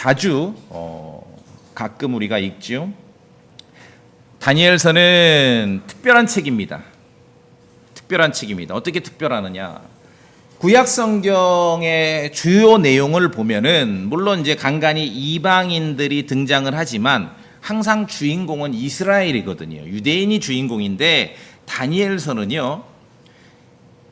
자주 가끔 우리가 읽죠. 다니엘서는 특별한 책입니다. 특별한 책입니다. 어떻게 특별하느냐? 구약 성경의 주요 내용을 보면은 물론 이제 간간히 이방인들이 등장을 하지만 항상 주인공은 이스라엘이거든요. 유대인이 주인공인데 다니엘서는요.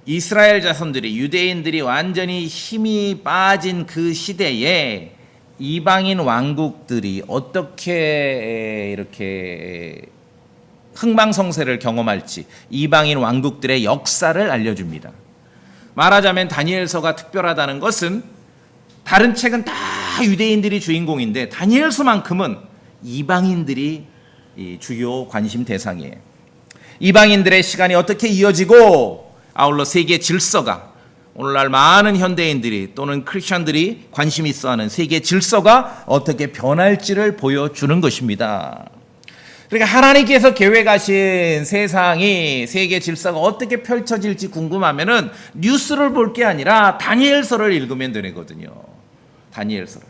이스라엘 자손들이 유대인들이 완전히 힘이 빠진 그 시대에 이방인 왕국들이 어떻게 이렇게 흥망성쇠를 경험할지 이방인 왕국들의 역사를 알려줍니다. 말하자면 다니엘서가 특별하다는 것은 다른 책은 다 유대인들이 주인공인데 다니엘서만큼은 이방인들이 주요 관심 대상이에요. 이방인들의 시간이 어떻게 이어지고 아울러 세계 질서가 오늘날 많은 현대인들이 또는 크리스천들이 관심 있어하는 세계 질서가 어떻게 변할지를 보여주는 것입니다. 그러니까 하나님께서 계획하신 세상이 세계 질서가 어떻게 펼쳐질지 궁금하면은 뉴스를 볼 게 아니라 다니엘서를 읽으면 되거든요. 다니엘서를.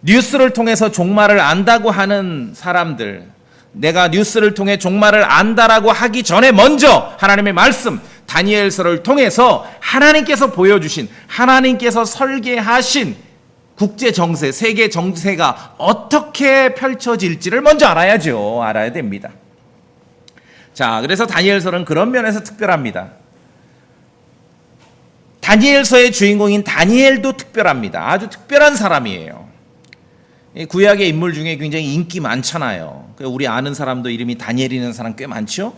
뉴스를 통해서 종말을 안다고 하는 사람들, 내가 뉴스를 통해 종말을 안다라고 하기 전에 먼저 하나님의 말씀 다니엘서를 통해서 하나님께서 보여주신 하나님께서 설계하신 국제 정세, 세계 정세가 어떻게 펼쳐질지를 먼저 알아야죠. 알아야 됩니다. 자, 그래서 다니엘서는 그런 면에서 특별합니다. 다니엘서의 주인공인 다니엘도 특별합니다. 아주 특별한 사람이에요. 구약의 인물 중에 굉장히 인기 많잖아요. 우리 아는 사람도 이름이 다니엘이라는 사람 꽤 많죠?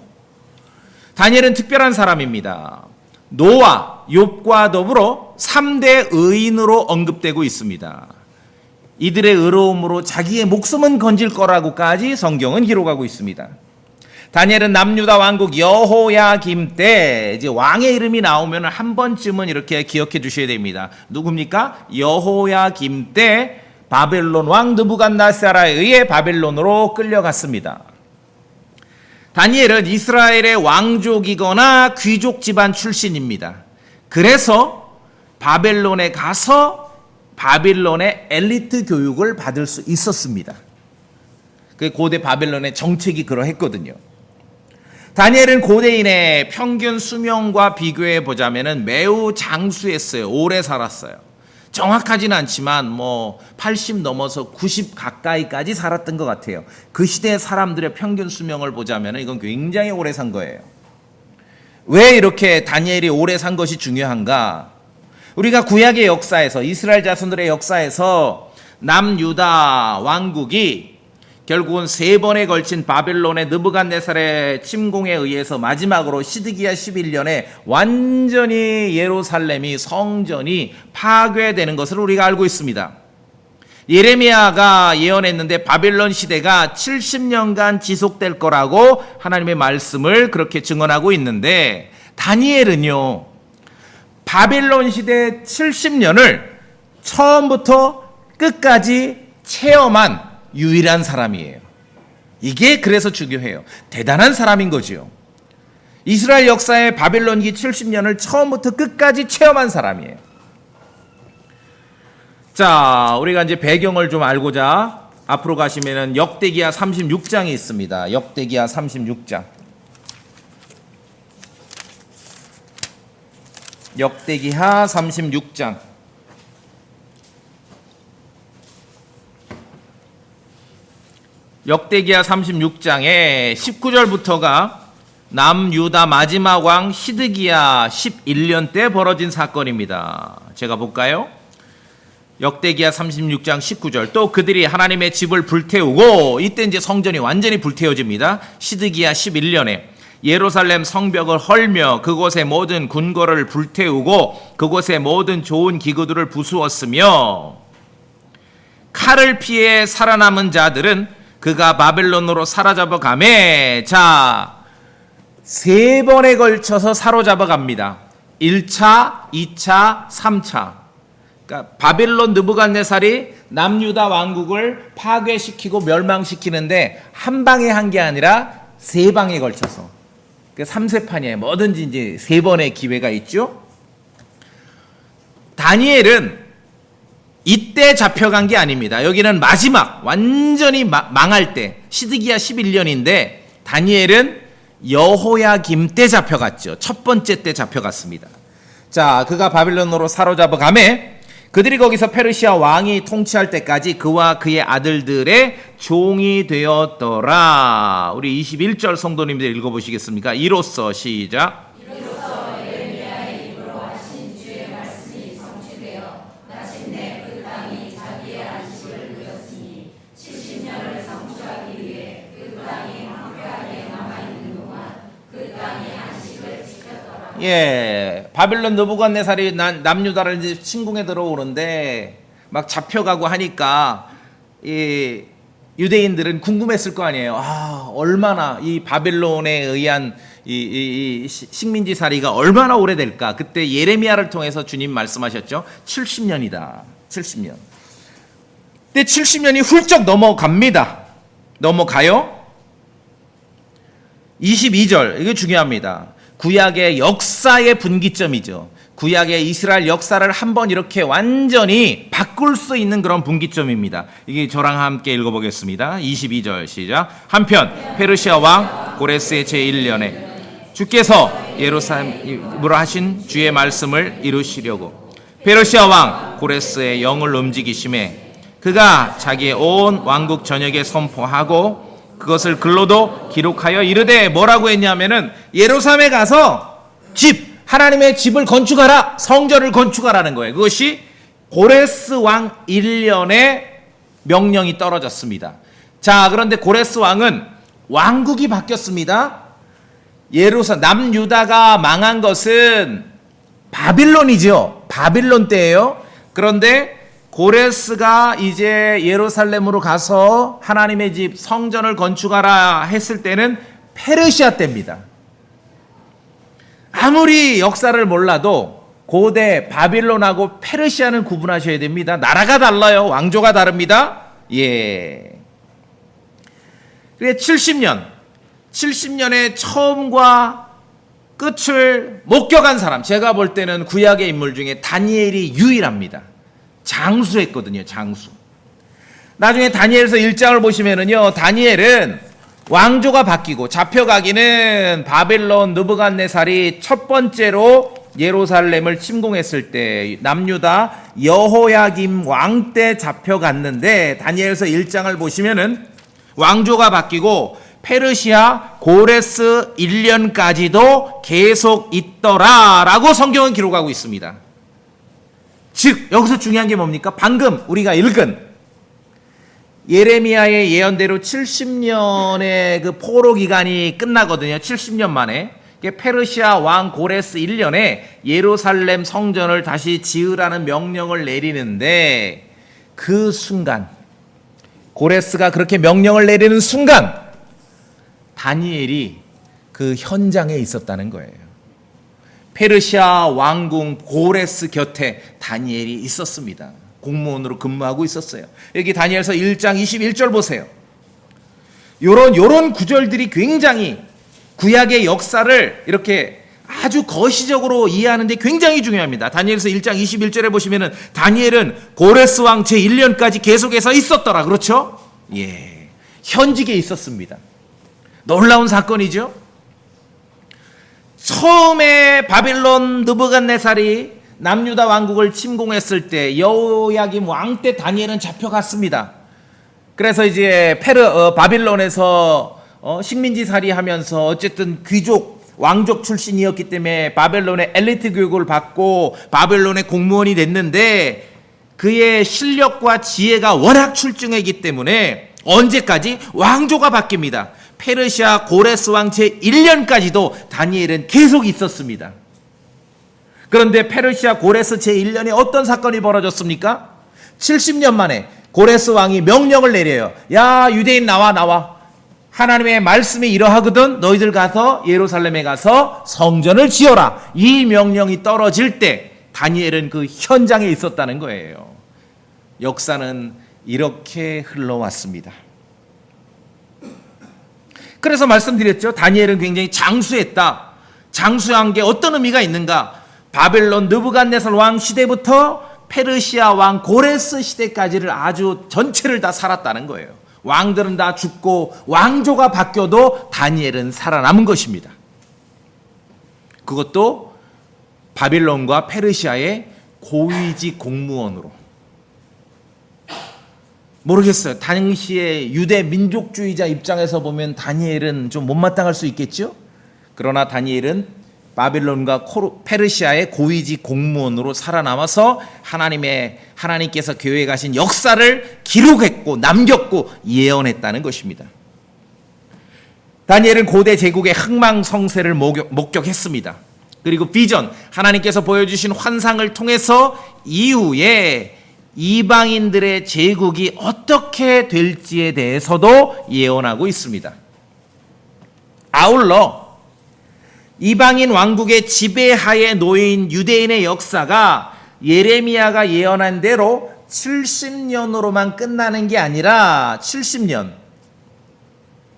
다니엘은 특별한 사람입니다. 노아, 욥과 더불어 3대 의인으로 언급되고 있습니다. 이들의 의로움으로 자기의 목숨은 건질 거라고까지 성경은 기록하고 있습니다. 다니엘은 남유다 왕국 여호야김 때 이제 왕의 이름이 나오면 한 번쯤은 이렇게 기억해 주셔야 됩니다. 누굽니까? 여호야김 때 바벨론 왕 느부갓네살에 의해 바벨론으로 끌려갔습니다. 다니엘은 이스라엘의 왕족이거나 귀족 집안 출신입니다. 그래서 바벨론에 가서 바벨론의 엘리트 교육을 받을 수 있었습니다. 그 고대 바벨론의 정책이 그러했거든요. 다니엘은 고대인의 평균 수명과 비교해 보자면 매우 장수했어요. 오래 살았어요. 정확하지는 않지만 80 넘어서 90 가까이까지 살았던 것 같아요. 그 시대 사람들의 평균 수명을 보자면 이건 굉장히 오래 산 거예요. 왜 이렇게 다니엘이 오래 산 것이 중요한가? 우리가 구약의 역사에서 이스라엘 자손들의 역사에서 남유다 왕국이 결국은 3번에 걸친 바벨론의 느부갓네살의 침공에 의해서 마지막으로 시드기야 11년에 완전히 예루살렘이 성전이 파괴되는 것을 우리가 알고 있습니다. 예레미야가 예언했는데 바벨론 시대가 70년간 지속될 거라고 하나님의 말씀을 그렇게 증언하고 있는데 다니엘은요 바벨론 시대 70년을 처음부터 끝까지 체험한 유일한 사람이에요. 이게 그래서 중요해요. 대단한 사람인 거죠. 이스라엘 역사의 바벨론기 70년을 처음부터 끝까지 체험한 사람이에요. 자, 우리가 이제 배경을 좀 알고자 앞으로 가시면은 역대기야 36장이 있습니다. 역대기야 36장. 역대기하 36장. 역대기야 36장에 19절부터가 남유다 마지막 왕 시드기야 11년 때 벌어진 사건입니다. 제가 볼까요? 역대기야 36장 19절. 또 그들이 하나님의 집을 불태우고 이때 이제 성전이 완전히 불태워집니다. 시드기야 11년에 예루살렘 성벽을 헐며 그곳의 모든 궁궐을 불태우고 그곳의 모든 좋은 기구들을 부수었으며 칼을 피해 살아남은 자들은 그가 바벨론으로 사로잡아 가매. 자, 3번에 걸쳐서 사로잡아 갑니다. 1차, 2차, 3차. 그러니까 바벨론 느부갓네살이 남유다 왕국을 파괴시키고 멸망시키는데 한 방에 한 게 아니라 3방에 걸쳐서. 그 3세판이에요. 뭐든지 이제 3번의 기회가 있죠. 다니엘은 이때 잡혀간 게 아닙니다. 여기는 마지막 완전히 망할 때 시드기야 11년인데 다니엘은 여호야김 때 잡혀갔죠. 첫 번째 때 잡혀갔습니다. 자, 그가 바빌론으로 사로잡아가매 그들이 거기서 페르시아 왕이 통치할 때까지 그와 그의 아들들의 종이 되었더라. 우리 21절 성도님들 읽어보시겠습니까? 이로써 시작. 이로써 예레미야의 입으로 하신 주의 말씀이 성취되어 마침내 그 땅이 자기의 안식을 누렸으니 70년을 성취하기 위해 그 땅이 황폐하게 남아있는 동안 그 땅이 안식을 지켰더라. 예, 바빌론 느부갓네살이 남유다를 이제 침공에 들어오는데 막 잡혀가고 하니까 이 유대인들은 궁금했을 거 아니에요. 아, 얼마나 이 바빌론에 의한 이 식민지살이가 얼마나 오래될까? 그때 예레미야를 통해서 주님 말씀하셨죠. 70년이다. 70년. 근데 70년이 훌쩍 넘어갑니다. 넘어가요. 22절, 이게 중요합니다. 구약의 역사의 분기점이죠. 구약의 이스라엘 역사를 한번 이렇게 완전히 바꿀 수 있는 그런 분기점입니다. 이게 저랑 함께 읽어보겠습니다. 22절 시작. 한편 페르시아 왕 고레스의 제1년에 주께서 예루살렘으로 하신 주의 말씀을 이루시려고 페르시아 왕 고레스의 영을 움직이심에 그가 자기의 온 왕국 전역에 선포하고 그것을 글로도 기록하여 이르되 뭐라고 했냐면은 예루살렘에 가서 하나님의 집을 건축하라, 성전을 건축하라는 거예요. 그것이 고레스 왕 1년에 명령이 떨어졌습니다. 자, 그런데 고레스 왕은 왕국이 바뀌었습니다. 남유다가 망한 것은 바빌론이죠. 바빌론 때예요. 그런데 고레스가 이제 예루살렘으로 가서 하나님의 집 성전을 건축하라 했을 때는 페르시아 때입니다. 아무리 역사를 몰라도 고대 바빌론하고 페르시아는 구분하셔야 됩니다. 나라가 달라요. 왕조가 다릅니다. 예. 그래 70년의 처음과 끝을 목격한 사람, 제가 볼 때는 구약의 인물 중에 다니엘이 유일합니다. 장수했거든요. 장수. 나중에 다니엘서 1장을 보시면은요, 다니엘은 왕조가 바뀌고 잡혀가기는 바빌론 느부갓네살이 첫 번째로 예루살렘을 침공했을 때 남유다 여호야김 왕 때 잡혀갔는데 다니엘서 1장을 보시면은 왕조가 바뀌고 페르시아 고레스 1년까지도 계속 있더라라고 성경은 기록하고 있습니다. 즉 여기서 중요한 게 뭡니까? 방금 우리가 읽은 예레미야의 예언대로 70년의 그 포로 기간이 끝나거든요. 70년 만에 페르시아 왕 고레스 1년에 예루살렘 성전을 다시 지으라는 명령을 내리는데 그 순간 고레스가 그렇게 명령을 내리는 순간 다니엘이 그 현장에 있었다는 거예요. 페르시아 왕궁 고레스 곁에 다니엘이 있었습니다. 공무원으로 근무하고 있었어요. 여기 다니엘서 1장 21절 보세요. 요런 구절들이 굉장히 구약의 역사를 이렇게 아주 거시적으로 이해하는 데 굉장히 중요합니다. 다니엘서 1장 21절에 보시면은 다니엘은 고레스 왕 제1년까지 계속해서 있었더라. 그렇죠? 예. 현직에 있었습니다. 놀라운 사건이죠. 처음에 바빌론 느부갓네살이 남유다 왕국을 침공했을 때 여호야김 왕 때 다니엘은 잡혀갔습니다. 그래서 이제 바빌론에서 식민지살이 하면서 어쨌든 귀족 왕족 출신이었기 때문에 바벨론의 엘리트 교육을 받고 바벨론의 공무원이 됐는데 그의 실력과 지혜가 워낙 출중했기 때문에 언제까지? 왕조가 바뀝니다. 페르시아 고레스 왕 제1년까지도 다니엘은 계속 있었습니다. 그런데 페르시아 고레스 제1년에 어떤 사건이 벌어졌습니까? 70년 만에 고레스 왕이 명령을 내려요. 야, 유대인 나와. 하나님의 말씀이 이러하거든. 너희들 가서 예루살렘에 가서 성전을 지어라. 이 명령이 떨어질 때 다니엘은 그 현장에 있었다는 거예요. 역사는 이렇게 흘러왔습니다. 그래서 말씀드렸죠. 다니엘은 굉장히 장수했다. 장수한 게 어떤 의미가 있는가? 바벨론 느부갓네살 왕 시대부터 페르시아 왕 고레스 시대까지를 아주 전체를 다 살았다는 거예요. 왕들은 다 죽고 왕조가 바뀌어도 다니엘은 살아남은 것입니다. 그것도 바빌론과 페르시아의 고위직 공무원으로. 모르겠어요. 당시에 유대 민족주의자 입장에서 보면 다니엘은 좀 못마땅할 수 있겠죠? 그러나 다니엘은 바빌론과 페르시아의 고위직 공무원으로 살아남아서 하나님께서 계획하신 역사를 기록했고 남겼고 예언했다는 것입니다. 다니엘은 고대 제국의 흥망성쇠를 목격했습니다. 그리고 비전, 하나님께서 보여주신 환상을 통해서 이후에 이방인들의 제국이 어떻게 될지에 대해서도 예언하고 있습니다. 아울러 이방인 왕국의 지배하에 놓인 유대인의 역사가 예레미야가 예언한 대로 70년으로만 끝나는 게 아니라 70년,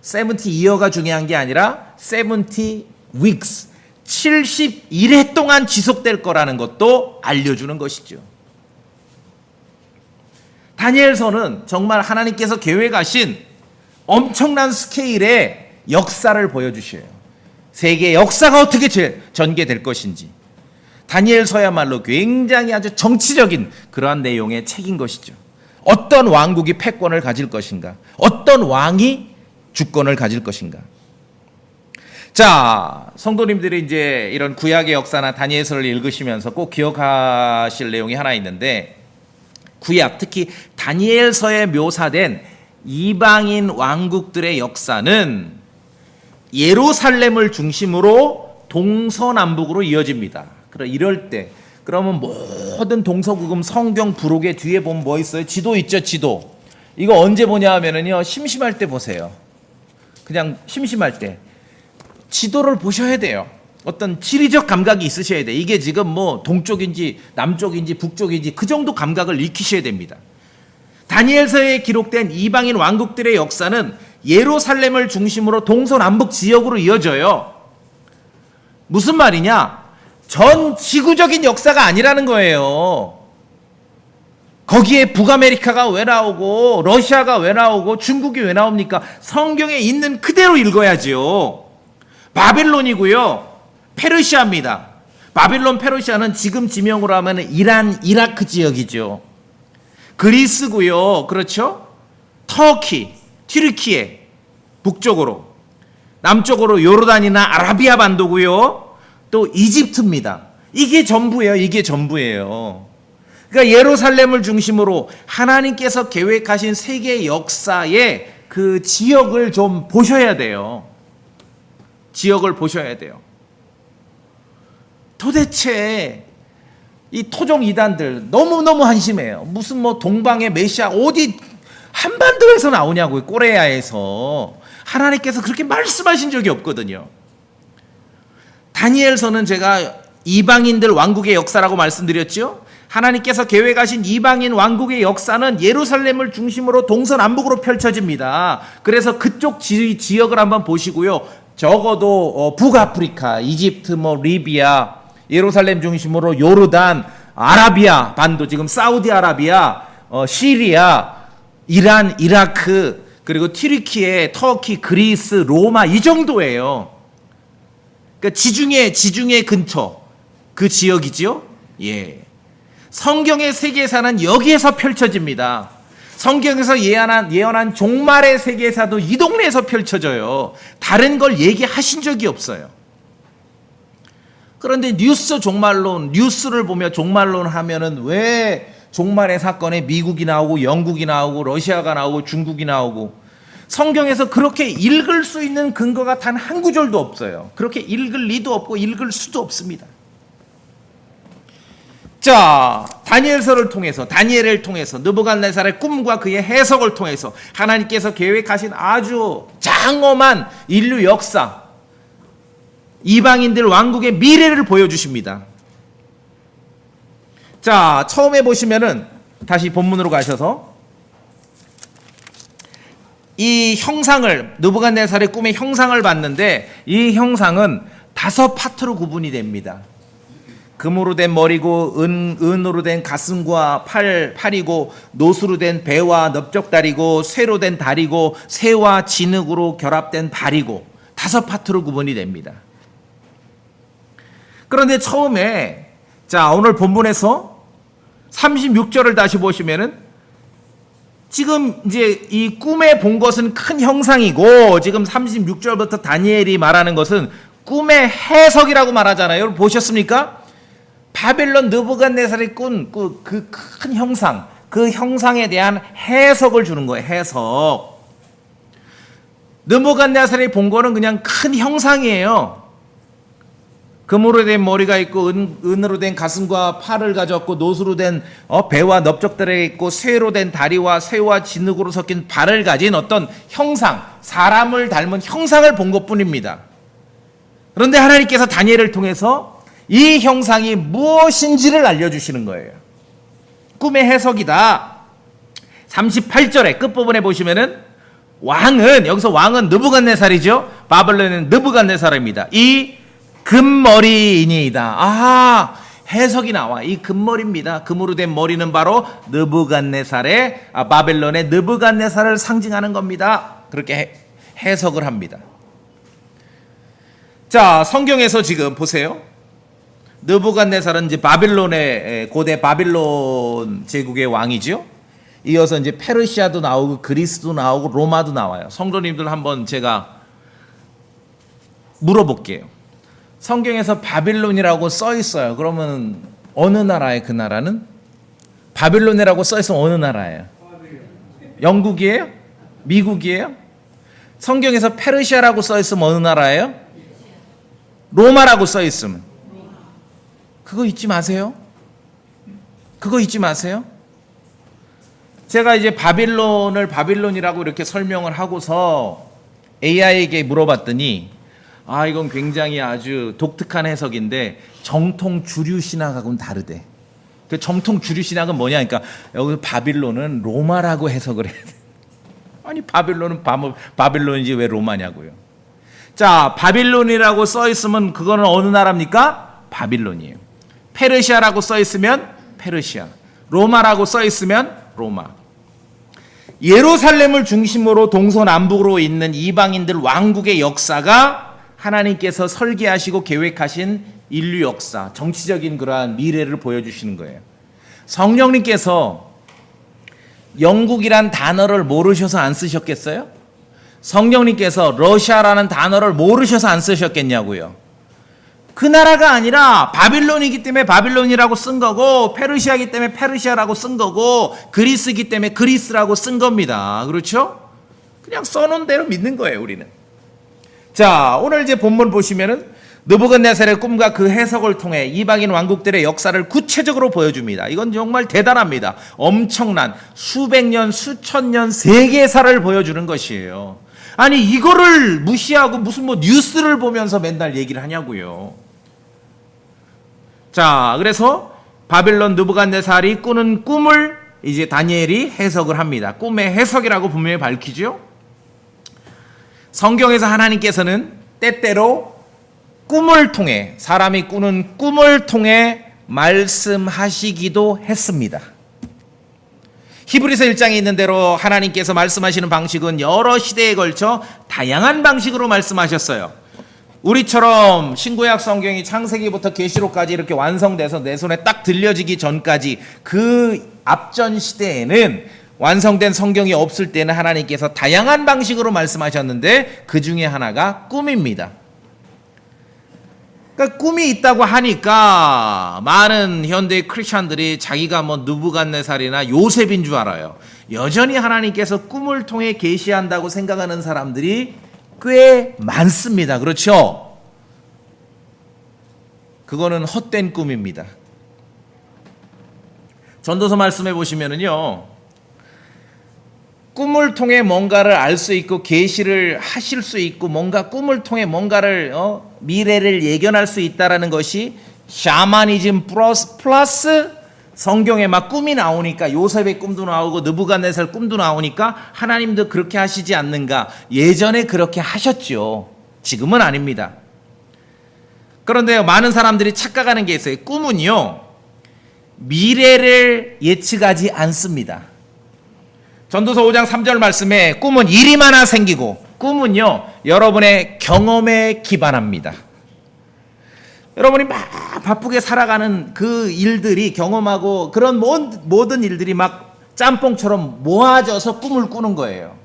70year가 중요한 게 아니라 70 weeks, 71회 동안 지속될 거라는 것도 알려주는 것이죠. 다니엘서는 정말 하나님께서 계획하신 엄청난 스케일의 역사를 보여주셔요. 세계의 역사가 어떻게 전개될 것인지. 다니엘서야말로 굉장히 아주 정치적인 그러한 내용의 책인 것이죠. 어떤 왕국이 패권을 가질 것인가? 어떤 왕이 주권을 가질 것인가? 자, 성도님들이 이제 이런 구약의 역사나 다니엘서를 읽으시면서 꼭 기억하실 내용이 하나 있는데, 구약, 특히 다니엘서에 묘사된 이방인 왕국들의 역사는 예루살렘을 중심으로 동서남북으로 이어집니다. 이럴 때 그러면 모든 동서고금 성경 부록의 뒤에 보면 뭐 있어요? 지도 있죠, 지도. 이거 언제 보냐 하면은요, 심심할 때 보세요. 그냥 심심할 때 지도를 보셔야 돼요. 어떤 지리적 감각이 있으셔야 돼. 이게 지금 뭐 동쪽인지 남쪽인지 북쪽인지 그 정도 감각을 익히셔야 됩니다. 다니엘서에 기록된 이방인 왕국들의 역사는 예루살렘을 중심으로 동서남북 지역으로 이어져요. 무슨 말이냐? 전 지구적인 역사가 아니라는 거예요. 거기에 북아메리카가 왜 나오고 러시아가 왜 나오고 중국이 왜 나옵니까? 성경에 있는 그대로 읽어야지요. 바빌론이고요. 페르시아입니다. 바빌론, 페르시아는 지금 지명으로 하면 이란, 이라크 지역이죠. 그리스고요. 그렇죠? 터키, 튀르키예 북쪽으로, 남쪽으로 요르단이나 아라비아 반도고요. 또 이집트입니다. 이게 전부예요. 이게 전부예요. 그러니까 예루살렘을 중심으로 하나님께서 계획하신 세계 역사의 그 지역을 좀 보셔야 돼요. 지역을 보셔야 돼요. 도대체 이 토종 이단들 너무너무 한심해요. 무슨 뭐 동방의 메시아 어디 한반도에서 나오냐고요. 코레아에서. 하나님께서 그렇게 말씀하신 적이 없거든요. 다니엘서는 제가 이방인들 왕국의 역사라고 말씀드렸죠. 하나님께서 계획하신 이방인 왕국의 역사는 예루살렘을 중심으로 동서남북으로 펼쳐집니다. 그래서 그쪽 지역을 한번 보시고요. 적어도 북아프리카, 이집트, 뭐 리비아, 예루살렘 중심으로 요르단, 아라비아 반도, 지금 사우디아라비아, 시리아, 이란, 이라크, 그리고 튀르키예, 터키, 그리스, 로마, 이 정도예요. 그러니까 지중해 근처 그 지역이지요. 예. 성경의 세계사는 여기에서 펼쳐집니다. 성경에서 예언한 종말의 세계사도 이 동네에서 펼쳐져요. 다른 걸 얘기하신 적이 없어요. 그런데 뉴스를 보며 종말론 하면은 왜 종말의 사건에 미국이 나오고 영국이 나오고 러시아가 나오고 중국이 나오고, 성경에서 그렇게 읽을 수 있는 근거가 단 한 구절도 없어요. 그렇게 읽을 리도 없고 읽을 수도 없습니다. 자, 다니엘을 통해서 느부갓네살의 꿈과 그의 해석을 통해서 하나님께서 계획하신 아주 장엄한 인류 역사, 이방인들 왕국의 미래를 보여주십니다. 자, 처음에 보시면은 다시 본문으로 가셔서 이 형상을, 느부갓네살의 꿈의 형상을 봤는데 이 형상은 5 파트로 구분이 됩니다. 금으로 된 머리고 은으로 된 가슴과 팔이고 노수로 된 배와 넓적다리고 쇠로 된 다리고 새와 진흙으로 결합된 발이고 5파트로 구분이 됩니다. 그런데 처음에 자 오늘 본문에서 36절을 다시 보시면은 지금 이제 이 꿈에 본 것은 큰 형상이고 지금 36절부터 다니엘이 말하는 것은 꿈의 해석이라고 말하잖아요. 여러분 보셨습니까? 바벨론 느부갓네살이 꾼 그 큰 형상, 그 형상에 대한 해석을 주는 거예요. 해석. 느부갓네살이 본 거는 그냥 큰 형상이에요. 금으로 된 머리가 있고 은으로 된 가슴과 팔을 가졌고 노수로 된 배와 넓적다리가 있고 쇠로 된 다리와 쇠와 진흙으로 섞인 발을 가진 어떤 형상, 사람을 닮은 형상을 본 것뿐입니다. 그런데 하나님께서 다니엘을 통해서 이 형상이 무엇인지를 알려주시는 거예요. 꿈의 해석이다. 38절의 끝부분에 보시면은 여기서 왕은 느부갓네살이죠. 바벨론은 느부갓네살입니다. 이 금머리이니이다. 아하, 해석이 나와. 이 금머리입니다. 금으로 된 머리는 바로 느부갓네살의 바벨론의 느부갓네살을 상징하는 겁니다. 그렇게 해석을 합니다. 자, 성경에서 지금 보세요. 느부갓네살은 이제 바빌론의 고대 바빌론 제국의 왕이죠. 이어서 이제 페르시아도 나오고 그리스도 나오고 로마도 나와요. 성도님들 한번 제가 물어볼게요. 성경에서 바빌론이라고 써 있어요. 그러면 어느 나라예요? 그 나라는? 바빌론이라고 써 있으면 어느 나라예요? 영국이에요? 미국이에요? 성경에서 페르시아라고 써 있으면 어느 나라예요? 로마라고 써 있으면. 그거 잊지 마세요. 그거 잊지 마세요. 제가 이제 바빌론을 바빌론이라고 이렇게 설명을 하고서 AI에게 물어봤더니 이건 굉장히 아주 독특한 해석인데 정통 주류 신학하고는 다르대. 그 정통 주류 신학은 뭐냐? 그러니까 여기 바빌론은 로마라고 해석을 해야 돼. 아니 바빌론은 바빌론이지 왜 로마냐고요. 자, 바빌론이라고 써 있으면 그거는 어느 나라입니까? 바빌론이에요. 페르시아라고 써 있으면 페르시아. 로마라고 써 있으면 로마. 예루살렘을 중심으로 동서남북으로 있는 이방인들 왕국의 역사가 하나님께서 설계하시고 계획하신 인류 역사, 정치적인 그러한 미래를 보여주시는 거예요. 성령님께서 영국이란 단어를 모르셔서 안 쓰셨겠어요? 성령님께서 러시아라는 단어를 모르셔서 안 쓰셨겠냐고요. 그 나라가 아니라 바빌론이기 때문에 바빌론이라고 쓴 거고 페르시아이기 때문에 페르시아라고 쓴 거고 그리스이기 때문에 그리스라고 쓴 겁니다. 그렇죠? 그냥 써놓은 대로 믿는 거예요, 우리는. 자, 오늘 이제 본문 보시면은 느부갓네살의 꿈과 그 해석을 통해 이방인 왕국들의 역사를 구체적으로 보여줍니다. 이건 정말 대단합니다. 엄청난 수백 년, 수천 년 세계사를 보여주는 것이에요. 아니 이거를 무시하고 무슨 뉴스를 보면서 맨날 얘기를 하냐고요. 자, 그래서 바빌론 느부갓네살이 꾸는 꿈을 이제 다니엘이 해석을 합니다. 꿈의 해석이라고 분명히 밝히죠. 성경에서 하나님께서는 때때로 꿈을 통해 사람이 꾸는 꿈을 통해 말씀하시기도 했습니다. 히브리서 1장에 있는 대로 하나님께서 말씀하시는 방식은 여러 시대에 걸쳐 다양한 방식으로 말씀하셨어요. 우리처럼 신구약 성경이 창세기부터 계시록까지 이렇게 완성돼서 내 손에 딱 들려지기 전까지 그 앞전 시대에는 완성된 성경이 없을 때는 하나님께서 다양한 방식으로 말씀하셨는데 그 중에 하나가 꿈입니다. 그러니까 꿈이 있다고 하니까 많은 현대 크리스천들이 자기가 느부갓네살이나 요셉인 줄 알아요. 여전히 하나님께서 꿈을 통해 계시한다고 생각하는 사람들이 꽤 많습니다. 그렇죠? 그거는 헛된 꿈입니다. 전도서 말씀해 보시면은요. 꿈을 통해 뭔가를 알 수 있고 계시를 하실 수 있고 뭔가 꿈을 통해 뭔가를 미래를 예견할 수 있다라는 것이 샤머니즘 플러스 성경에 막 꿈이 나오니까 요셉의 꿈도 나오고 느부갓네살 꿈도 나오니까 하나님도 그렇게 하시지 않는가. 예전에 그렇게 하셨죠. 지금은 아닙니다. 그런데 많은 사람들이 착각하는 게 있어요. 꿈은요, 미래를 예측하지 않습니다. 전도서 5장 3절 말씀에 꿈은 일이 많아 생기고, 꿈은요 여러분의 경험에 기반합니다. 여러분이 막 바쁘게 살아가는 그 일들이, 경험하고 그런 모든 일들이 막 짬뽕처럼 모아져서 꿈을 꾸는 거예요.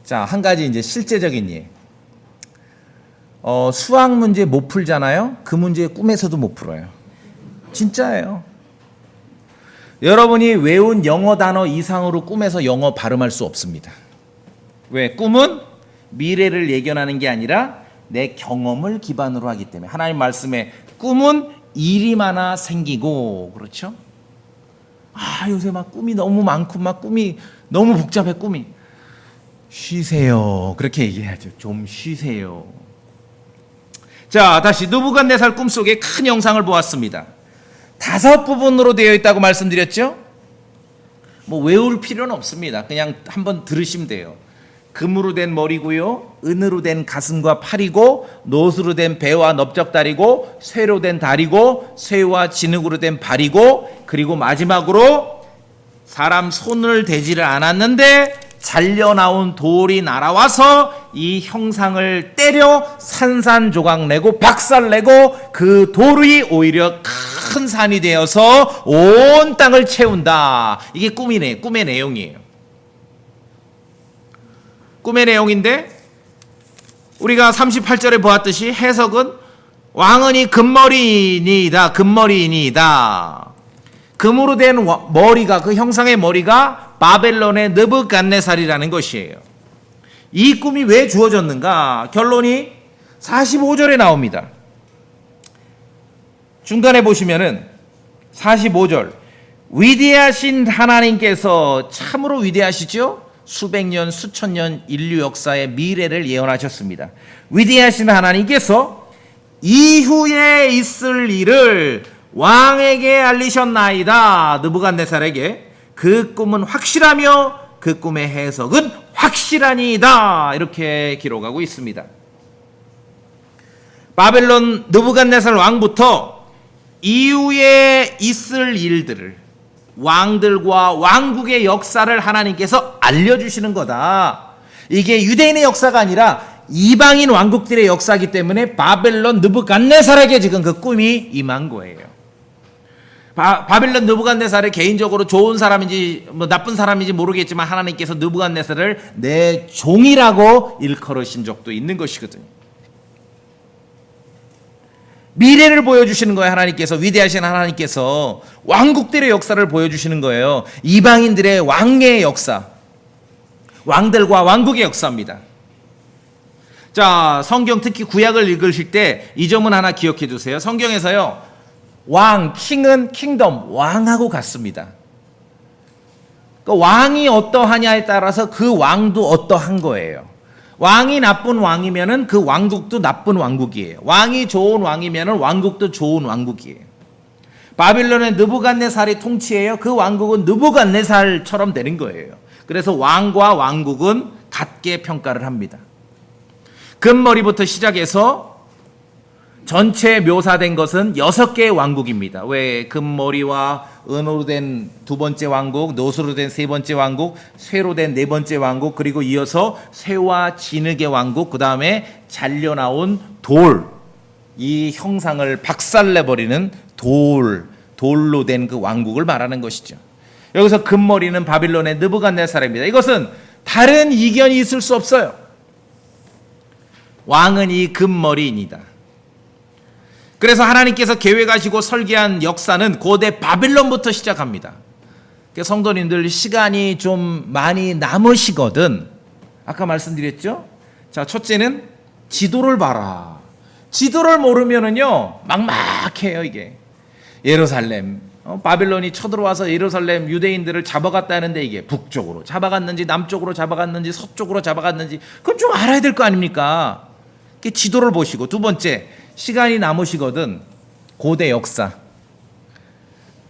자, 한 가지 이제 실제적인 예. 수학 문제 못 풀잖아요. 그 문제 꿈에서도 못 풀어요. 진짜예요. 여러분이 외운 영어 단어 이상으로 꿈에서 영어 발음할 수 없습니다. 왜? 꿈은 미래를 예견하는 게 아니라 내 경험을 기반으로 하기 때문에. 하나님 말씀에 꿈은 일이 많아 생기고, 그렇죠? 요새 막 꿈이 너무 많고 막 꿈이 너무 복잡해. 꿈이. 쉬세요. 그렇게 얘기해야죠. 좀 쉬세요. 자, 다시 느부갓네살 꿈속에 큰 영상을 보았습니다. 5 부분으로 되어 있다고 말씀드렸죠? 뭐 외울 필요는 없습니다. 그냥 한번 들으시면 돼요. 금으로 된 머리고요, 은으로 된 가슴과 팔이고, 노수로 된 배와 넓적다리고, 쇠로 된 다리고, 쇠와 진흙으로 된 발이고, 그리고 마지막으로 사람 손을 대지를 않았는데 잘려나온 돌이 날아와서 이 형상을 때려 산산조각 내고 박살내고, 그 돌이 오히려 큰 산이 되어서 온 땅을 채운다. 이게 꿈의 내용이에요. 꿈의 내용인데, 우리가 38절에 보았듯이 해석은 왕은이 금머리이니이다. 금머리이니이다. 금으로 된 머리가, 그 형상의 머리가 바벨론의 느부갓네살이라는 것이에요. 이 꿈이 왜 주어졌는가? 결론이 45절에 나옵니다. 중간에 보시면은 45절, 위대하신 하나님께서, 참으로 위대하시죠? 수백 년, 수천 년 인류 역사의 미래를 예언하셨습니다. 위대하신 하나님께서 이후에 있을 일을 왕에게 알리셨나이다. 느부갓네살에게. 그 꿈은 확실하며 그 꿈의 해석은 확실하니이다. 이렇게 기록하고 있습니다. 바벨론 느부갓네살 왕부터 이후에 있을 일들을, 왕들과 왕국의 역사를 하나님께서 알려주시는 거다. 이게 유대인의 역사가 아니라 이방인 왕국들의 역사이기 때문에 바벨론 느부갓네살에게 지금 그 꿈이 임한 거예요. 바벨론 느부갓네살이 개인적으로 좋은 사람인지 뭐 나쁜 사람인지 모르겠지만 하나님께서 느부갓네살을 내 종이라고 일컬으신 적도 있는 것이거든요. 미래를 보여주시는 거예요. 하나님께서, 위대하신 하나님께서 왕국들의 역사를 보여주시는 거예요. 이방인들의 왕의 역사, 왕들과 왕국의 역사입니다. 자, 성경 특히 구약을 읽으실 때 이 점은 하나 기억해 두세요. 성경에서요, 왕, 킹은 킹덤, 왕하고 같습니다. 그 왕이 어떠하냐에 따라서 그 왕도 어떠한 거예요. 왕이 나쁜 왕이면은 그 왕국도 나쁜 왕국이에요. 왕이 좋은 왕이면은 왕국도 좋은 왕국이에요. 바빌론의 느부갓네살이 통치해요. 그 왕국은 느부갓네살처럼 되는 거예요. 그래서 왕과 왕국은 같게 평가를 합니다. 금머리부터 시작해서 전체 묘사된 것은 6개의 왕국입니다. 왜? 금머리와 은으로 된 2번째 왕국, 노수로 된 3번째 왕국, 쇠로 된 4번째 왕국, 그리고 이어서 쇠와 진흙의 왕국, 그 다음에 잘려나온 돌, 이 형상을 박살내버리는 돌로 된 그 왕국을 말하는 것이죠. 여기서 금머리는 바빌론의 느부갓네살입니다. 이것은 다른 이견이 있을 수 없어요. 왕은 이 금머리입니다. 그래서 하나님께서 계획하시고 설계한 역사는 고대 바빌론부터 시작합니다. 성도님들, 시간이 좀 많이 남으시거든, 아까 말씀드렸죠? 자, 첫째는 지도를 봐라. 지도를 모르면은요, 막막해요, 이게. 예루살렘, 바빌론이 쳐들어와서 예루살렘 유대인들을 잡아갔다는데 이게 북쪽으로 잡아갔는지 남쪽으로 잡아갔는지 서쪽으로 잡아갔는지 그건 좀 알아야 될 거 아닙니까? 지도를 보시고, 두 번째, 시간이 남으시거든 고대 역사,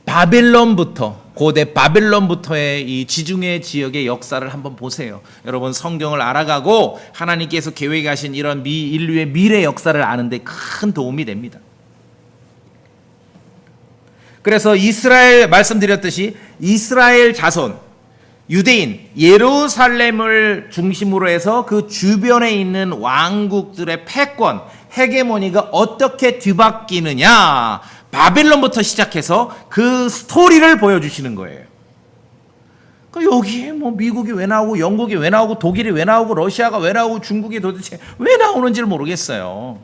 바빌론부터 고대 바벨론부터의 이 지중해 지역의 역사를 한번 보세요. 여러분 성경을 알아가고 하나님께서 계획하신 이런 인류의 미래 역사를 아는 데 큰 도움이 됩니다. 그래서 이스라엘 말씀드렸듯이 이스라엘 자손 유대인 예루살렘을 중심으로 해서 그 주변에 있는 왕국들의 패권 헤게모니가 어떻게 뒤바뀌느냐 바벨론부터 시작해서 그 스토리를 보여주시는 거예요. 그러니까 여기에 뭐 미국이 왜 나오고 영국이 왜 나오고 독일이 왜 나오고 러시아가 왜 나오고 중국이 도대체 왜 나오는지를 모르겠어요.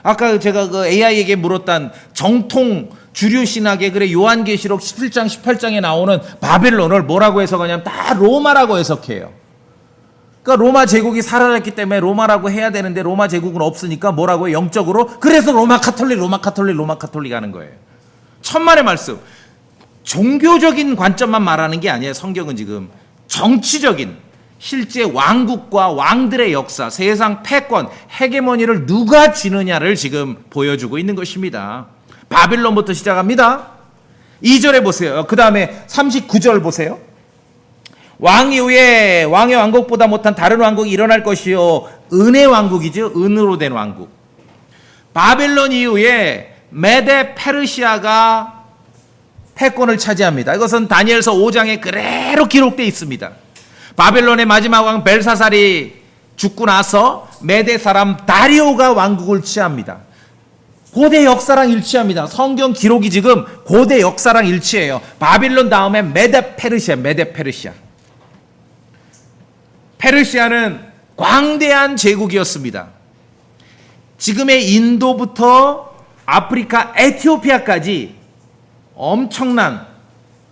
아까 제가 그 AI에게 물었던 정통 주류 신학의 그래 요한계시록 17장 18장에 나오는 바벨론을 뭐라고 해석하냐면 다 로마라고 해석해요. 그러니까 로마 제국이 사라졌기 때문에 로마라고 해야 되는데 로마 제국은 없으니까 뭐라고 해요? 영적으로 그래서 로마 카톨릭 하는 거예요. 천만의 말씀. 종교적인 관점만 말하는 게 아니에요. 성경은 지금 정치적인 실제 왕국과 왕들의 역사, 세상 패권, 헤게모니를 누가 쥐느냐를 지금 보여주고 있는 것입니다. 바빌론부터 시작합니다. 2절에 보세요. 그 다음에 39절 보세요. 왕 이후에 왕의 왕국보다 못한 다른 왕국이 일어날 것이요. 은의 왕국이죠. 은으로 된 왕국. 바빌론 이후에 메데 페르시아가 패권을 차지합니다. 이것은 다니엘서 5장에 그대로 기록되어 있습니다. 바벨론의 마지막 왕 벨사살이 죽고 나서 메데 사람 다리오가 왕국을 취합니다. 고대 역사랑 일치합니다. 성경 기록이 지금 고대 역사랑 일치해요. 바빌론 다음에 메데 페르시아. 페르시아는 광대한 제국이었습니다. 지금의 인도부터 아프리카 에티오피아까지 엄청난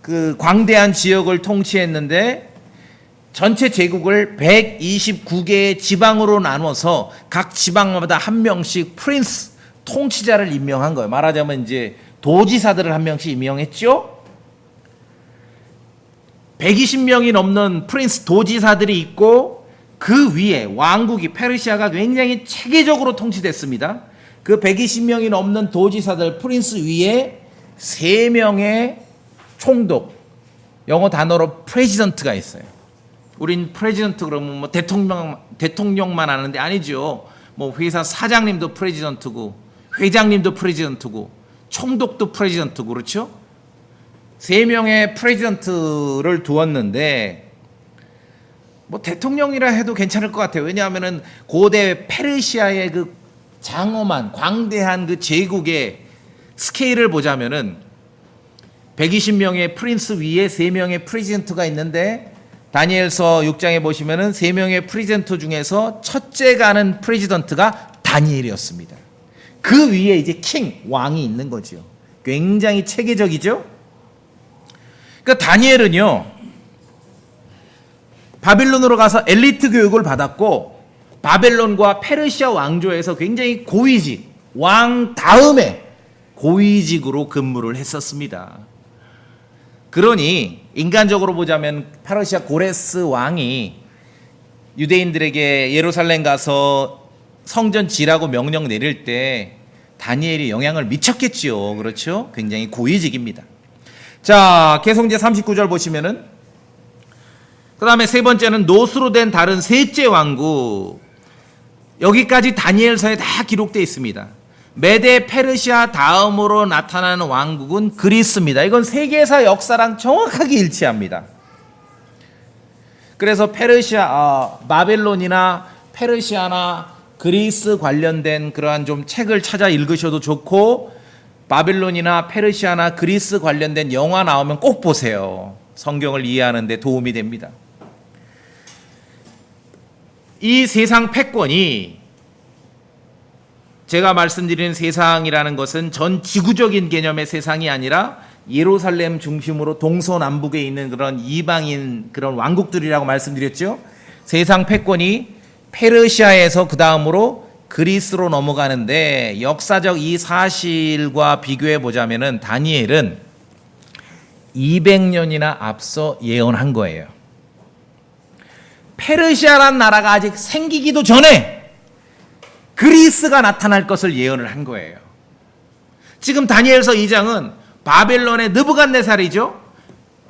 그 광대한 지역을 통치했는데 전체 제국을 129개의 지방으로 나눠서 각 지방마다 한 명씩 프린스 통치자를 임명한 거예요. 말하자면 이제 도지사들을 한 명씩 임명했죠. 120명이 넘는 프린스 도지사들이 있고 그 위에 왕국이 페르시아가 굉장히 체계적으로 통치됐습니다. 그 120명이 넘는 도지사들 프린스 위에 3명의 총독, 영어 단어로 프레지던트가 있어요. 우린 프레지던트 그러면 뭐 대통령만 아는데 아니죠. 뭐 회사 사장님도 프레지던트고 회장님도 프레지던트고 총독도 프레지던트고 그렇죠? 3명의 프레지던트를 두었는데 뭐 대통령이라 해도 괜찮을 것 같아요. 왜냐하면은 고대 페르시아의 그 장엄한 광대한 그 제국의 스케일을 보자면은 120명의 프린스 위에 3명의 프레지던트가 있는데 다니엘서 6장에 보시면은 3명의 프레지던트 중에서 첫째가 하는 프레지던트가 다니엘이었습니다. 그 위에 이제 킹, 왕이 있는 거죠. 굉장히 체계적이죠. 그러니까 다니엘은요 바빌론으로 가서 엘리트 교육을 받았고 바벨론과 페르시아 왕조에서 굉장히 고위직, 왕 다음에 고위직으로 근무를 했었습니다. 그러니 인간적으로 보자면 페르시아 고레스 왕이 유대인들에게 예루살렘 가서 성전 지라고 명령 내릴 때 다니엘이 영향을 미쳤겠지요. 그렇죠? 굉장히 고위직입니다. 자, 계속제 39절 보시면은 그 다음에 세 번째는 노수로 된 다른 셋째 왕국. 여기까지 다니엘서에 다 기록되어 있습니다. 메데 페르시아 다음으로 나타나는 왕국은 그리스입니다. 이건 세계사 역사랑 정확하게 일치합니다. 그래서 바벨론이나 페르시아나 그리스 관련된 그러한 좀 책을 찾아 읽으셔도 좋고 바벨론이나 페르시아나 그리스 관련된 영화 나오면 꼭 보세요. 성경을 이해하는 데 도움이 됩니다. 이 세상 패권이 제가 말씀드리는 세상이라는 것은 전 지구적인 개념의 세상이 아니라 예루살렘 중심으로 동서남북에 있는 그런 이방인 그런 왕국들이라고 말씀드렸죠. 세상 패권이 페르시아에서 그 다음으로 그리스로 넘어가는데 역사적 이 사실과 비교해 보자면은 다니엘은 200년이나 앞서 예언한 거예요. 페르시아란 나라가 아직 생기기도 전에 그리스가 나타날 것을 예언을 한 거예요. 지금 다니엘서 2장은 바벨론의 느부갓네살이죠.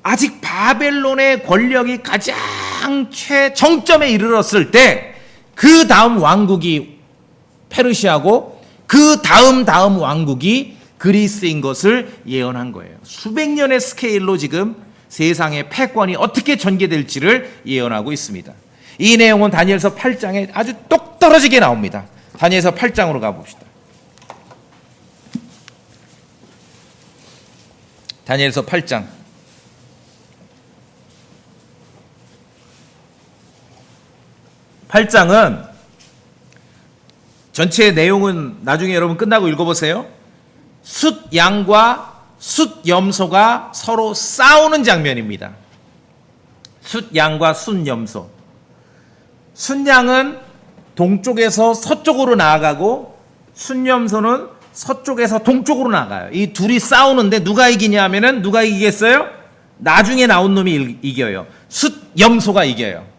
아직 바벨론의 권력이 가장 최정점에 이르렀을 때 그 다음 왕국이 페르시아고 그 다음 왕국이 그리스인 것을 예언한 거예요. 수백 년의 스케일로 지금 세상의 패권이 어떻게 전개될지를 예언하고 있습니다. 이 내용은 다니엘서 8장에 아주 똑 떨어지게 나옵니다. 다니엘서 8장으로 가봅시다. 다니엘서 8장. 8장은 전체 내용은 나중에 여러분 끝나고 읽어보세요. 숫양과 숫염소가 서로 싸우는 장면입니다. 숫양과 숫염소. 숫양은 동쪽에서 서쪽으로 나아가고 숫염소는 서쪽에서 동쪽으로 나가요. 이 둘이 싸우는데 누가 이기냐 하면은 누가 이기겠어요? 나중에 나온 놈이 이겨요. 숫염소가 이겨요.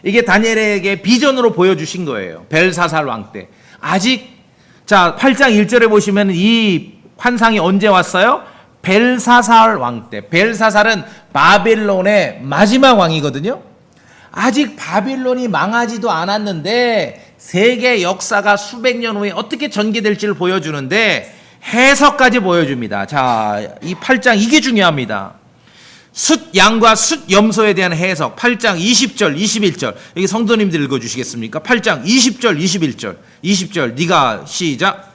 이게 다니엘에게 비전으로 보여주신 거예요. 벨사살 왕 때. 아직 자 8장 1절에 보시면 이 환상이 언제 왔어요? 벨사살 왕 때. 벨사살은 바벨론의 마지막 왕이거든요. 아직 바빌론이 망하지도 않았는데 세계 역사가 수백 년 후에 어떻게 전개될지를 보여주는데 해석까지 보여줍니다. 자, 이 8장 이게 중요합니다. 숫양과 숫염소에 대한 해석 8장 20절 21절 여기 성도님들 읽어주시겠습니까? 8장 20절 21절 20절 네가 시작.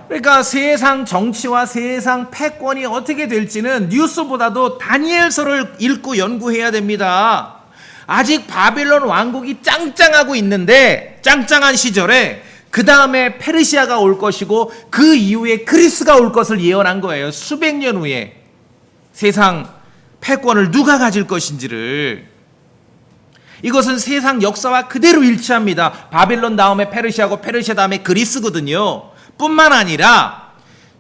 그러니까 세상 정치와 세상 패권이 어떻게 될지는 뉴스보다도 다니엘서를 읽고 연구해야 됩니다. 아직 바빌론 왕국이 짱짱하고 있는데 짱짱한 시절에 그 다음에 페르시아가 올 것이고 그 이후에 그리스가 올 것을 예언한 거예요. 수백 년 후에 세상 패권을 누가 가질 것인지를. 이것은 세상 역사와 그대로 일치합니다. 바빌론 다음에 페르시아고 페르시아 다음에 그리스거든요. 뿐만 아니라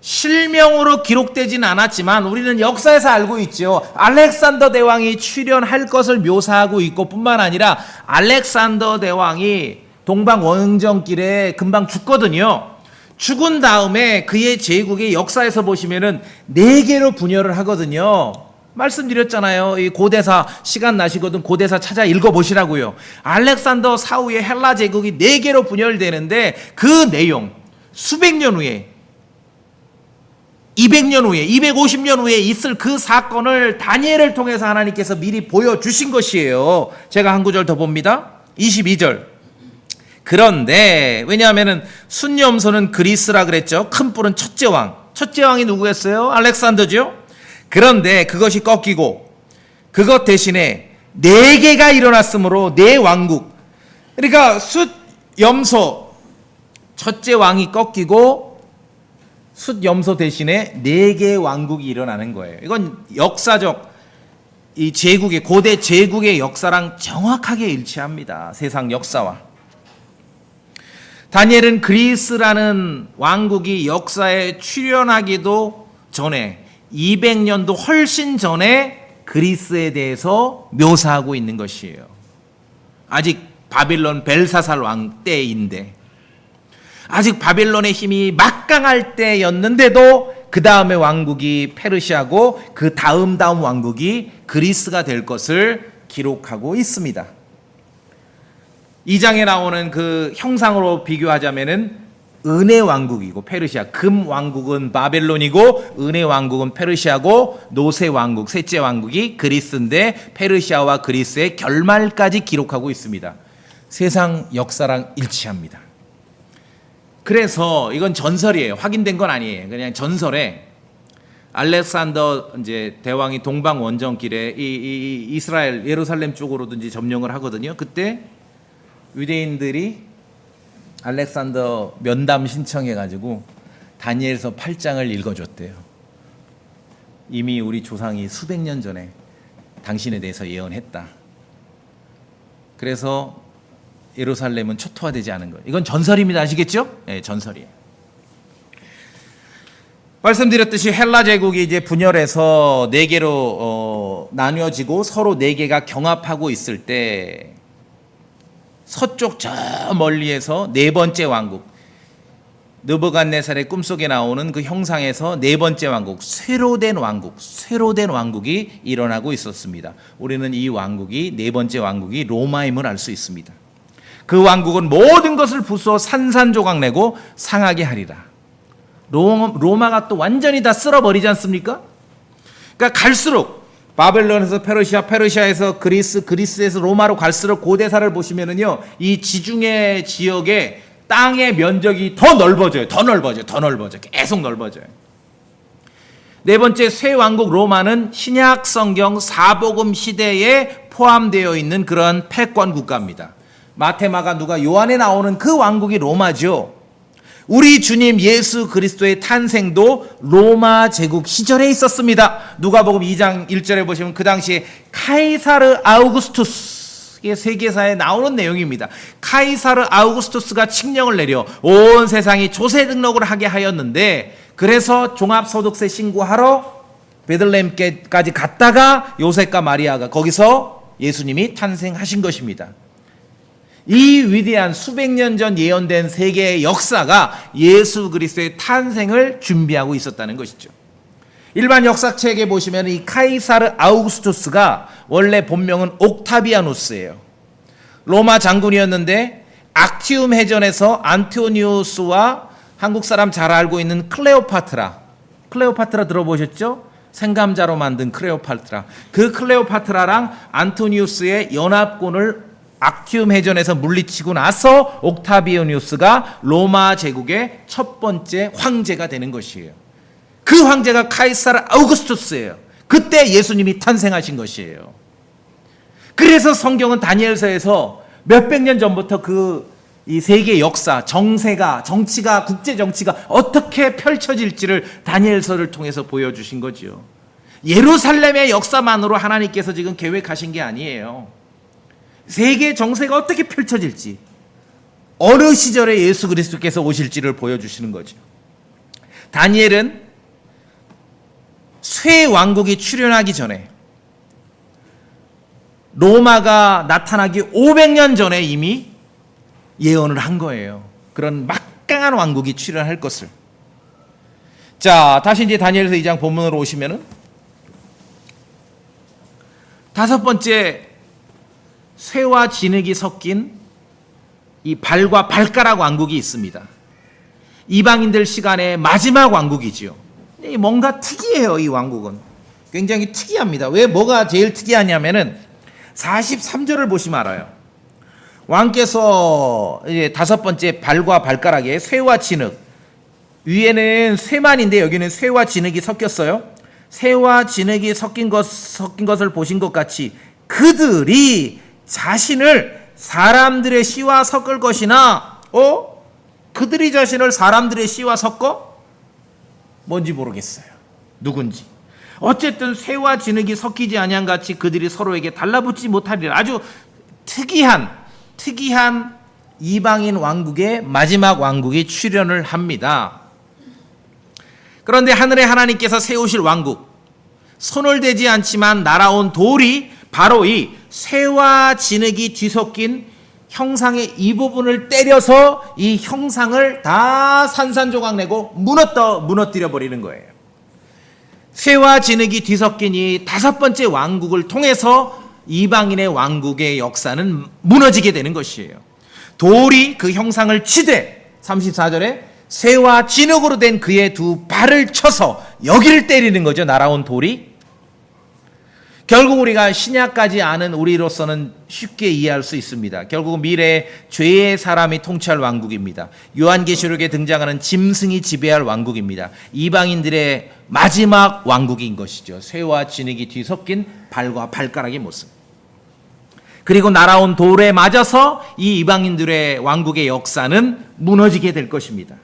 실명으로 기록되진 않았지만 우리는 역사에서 알고 있죠. 알렉산더 대왕이 출현할 것을 묘사하고 있고 뿐만 아니라 알렉산더 대왕이 동방 원정길에 금방 죽거든요. 죽은 다음에 그의 제국의 역사에서 보시면은 4개로 분열을 하거든요. 말씀드렸잖아요. 이 고대사 시간 나시거든 고대사 찾아 읽어보시라고요. 알렉산더 사후에 헬라 제국이 4개로 분열되는데 그 내용 수백 년 후에 200년 후에 250년 후에 있을 그 사건을 다니엘을 통해서 하나님께서 미리 보여주신 것이에요. 제가 한 구절 더 봅니다. 22절. 그런데 왜냐하면은 숫염소는 그리스라 그랬죠. 큰 뿔은 첫째 왕. 첫째 왕이 누구였어요? 알렉산더죠. 그런데 그것이 꺾이고 그것 대신에 4개가 일어났으므로 4왕국. 그러니까 숫염소 첫째 왕이 꺾이고 숫염소 대신에 4개의 왕국이 일어나는 거예요. 이건 역사적 이 제국의 고대 제국의 역사랑 정확하게 일치합니다. 세상 역사와. 다니엘은 그리스라는 왕국이 역사에 출현하기도 전에 200년도 훨씬 전에 그리스에 대해서 묘사하고 있는 것이에요. 아직 바빌론 벨사살 왕 때인데 아직 바벨론의 힘이 막강할 때였는데도 그 다음의 왕국이 페르시아고 그 다음 왕국이 그리스가 될 것을 기록하고 있습니다. 2장에 나오는 그 형상으로 비교하자면은 은혜 왕국이고 페르시아, 금 왕국은 바벨론이고 은혜 왕국은 페르시아고 노세 왕국, 셋째 왕국이 그리스인데 페르시아와 그리스의 결말까지 기록하고 있습니다. 세상 역사랑 일치합니다. 그래서 이건 전설이에요. 확인된 건 아니에요. 그냥 전설에 알렉산더 이제 대왕이 동방 원정길에 이 이스라엘 예루살렘 쪽으로든지 점령을 하거든요. 그때 유대인들이 알렉산더 면담 신청해 가지고 다니엘서 8장을 읽어줬대요. 이미 우리 조상이 수백 년 전에 당신에 대해서 예언했다. 그래서 예루살렘은 초토화되지 않은 거예요. 이건 전설입니다. 아시겠죠? 네, 전설이에요. 말씀드렸듯이 헬라 제국이 이제 분열해서 네 개로 나뉘어지고 서로 네 개가 경합하고 있을 때 서쪽 저 멀리에서 네 번째 왕국, 느부갓네살의 꿈속에 나오는 그 형상에서 네 번째 왕국, 쇠로 된 왕국이 일어나고 있었습니다. 우리는 이 왕국이, 네 번째 왕국이 로마임을 알 수 있습니다. 그 왕국은 모든 것을 부수어 산산조각 내고 상하게 하리라. 로마가 또 완전히 다 쓸어버리지 않습니까? 그러니까 갈수록 바벨론에서 페르시아, 페르시아에서 그리스, 그리스에서 로마로 갈수록 고대사를 보시면은요, 이 지중해 지역의 땅의 면적이 더 넓어져요. 계속 넓어져요. 네 번째 새 왕국 로마는 신약 성경 사복음 시대에 포함되어 있는 그런 패권 국가입니다. 마태, 마가, 누가, 요한에 나오는 그 왕국이 로마죠. 우리 주님 예수 그리스도의 탄생도 로마 제국 시절에 있었습니다. 누가복음 2장 1절에 보시면 그 당시에 카이사르 아우구스투스, 이게 세계사에 나오는 내용입니다. 카이사르 아우구스투스가 칙령을 내려 온 세상이 조세 등록을 하게 하였는데, 그래서 종합소득세 신고하러 베들레헴까지 갔다가 요셉과 마리아가 거기서 예수님이 탄생하신 것입니다. 이 위대한 수백 년 전 예언된 세계의 역사가 예수 그리스도의 탄생을 준비하고 있었다는 것이죠. 일반 역사책에 보시면 이 카이사르 아우구스투스가 원래 본명은 옥타비아누스예요. 로마 장군이었는데 악티움 해전에서 안토니우스와 한국 사람 잘 알고 있는 클레오파트라 들어보셨죠? 생감자로 만든 클레오파트라. 그 클레오파트라랑 안토니우스의 연합군을 악티움 해전에서 물리치고 나서 옥타비아누스가 로마 제국의 첫 번째 황제가 되는 것이에요. 그 황제가 카이사르 아우구스투스예요. 그때 예수님이 탄생하신 것이에요. 그래서 성경은 다니엘서에서 몇백 년 전부터 이 세계 역사, 정치가, 국제 정치가 어떻게 펼쳐질지를 다니엘서를 통해서 보여주신 거지요. 예루살렘의 역사만으로 하나님께서 지금 계획하신 게 아니에요. 세계 정세가 어떻게 펼쳐질지, 어느 시절에 예수 그리스도께서 오실지를 보여주시는 거죠. 다니엘은 쇠 왕국이 출현하기 전에, 로마가 나타나기 500년 전에 이미 예언을 한 거예요. 그런 막강한 왕국이 출현할 것을. 자, 다시 이제 다니엘서 2장 본문으로 오시면은 다섯 번째 쇠와 진흙이 섞인 이 발과 발가락 왕국이 있습니다. 이방인들 시간의 마지막 왕국이지요. 뭔가 특이해요. 이 왕국은 굉장히 특이합니다. 왜, 뭐가 제일 특이하냐면은 43절을 보시면 알아요. 왕께서 이제 다섯 번째 발과 발가락에 쇠와 진흙, 위에는 쇠만인데 여기는 쇠와 진흙이 섞였어요. 쇠와 진흙이 섞인 것을 보신 것 같이 그들이 자신을 사람들의 씨와 섞을 것이나, 그들이 자신을 사람들의 씨와 섞어? 뭔지 모르겠어요. 누군지. 어쨌든 쇠와 진흙이 섞이지 아니한 같이 그들이 서로에게 달라붙지 못하리라. 아주 특이한 이방인 왕국의 마지막 왕국이 출현을 합니다. 그런데 하늘의 하나님께서 세우실 왕국, 손을 대지 않지만 날아온 돌이 바로 이 쇠와 진흙이 뒤섞인 형상의 이 부분을 때려서 이 형상을 다 산산조각 내고 무너뜨려 버리는 거예요. 쇠와 진흙이 뒤섞인 이 다섯 번째 왕국을 통해서 이방인의 왕국의 역사는 무너지게 되는 것이에요. 돌이 그 형상을 치되, 34절에 쇠와 진흙으로 된 그의 두 발을 쳐서 여기를 때리는 거죠. 날아온 돌이. 결국 우리가 신약까지 아는 우리로서는 쉽게 이해할 수 있습니다. 결국 미래에 죄의 사람이 통치할 왕국입니다. 요한계시록에 등장하는 짐승이 지배할 왕국입니다. 이방인들의 마지막 왕국인 것이죠. 쇠와 진흙이 뒤섞인 발과 발가락의 모습. 그리고 날아온 돌에 맞아서 이 이방인들의 왕국의 역사는 무너지게 될 것입니다.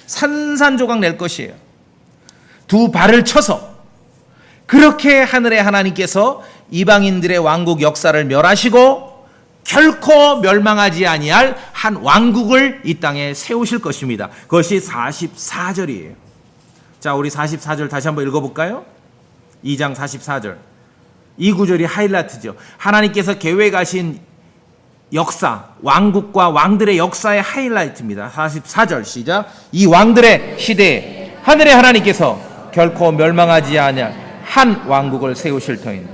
산산조각 낼 것이에요. 두 발을 쳐서. 그렇게 하늘의 하나님께서 이방인들의 왕국 역사를 멸하시고 결코 멸망하지 아니할 한 왕국을 이 땅에 세우실 것입니다. 그것이 44절이에요. 자, 우리 44절 다시 한번 읽어볼까요? 2장 44절. 이 구절이 하이라이트죠. 하나님께서 계획하신 역사, 왕국과 왕들의 역사의 하이라이트입니다. 44절 시작. 이 왕들의 시대에 하늘의 하나님께서 결코 멸망하지 아니할 한 왕국을 세우실 터이니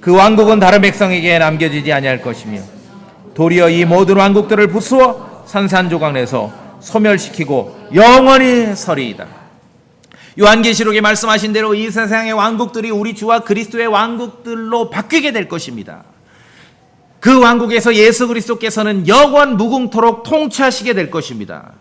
그 왕국은 다른 백성에게 남겨지지 아니할 것이며 도리어 이 모든 왕국들을 부수어 산산조각 내서 소멸시키고 영원히 서리이다. 요한계시록에 말씀하신 대로 이 세상의 왕국들이 우리 주와 그리스도의 왕국들로 바뀌게 될 것입니다. 그 왕국에서 예수 그리스도께서는 영원 무궁토록 통치하시게 될 것입니다.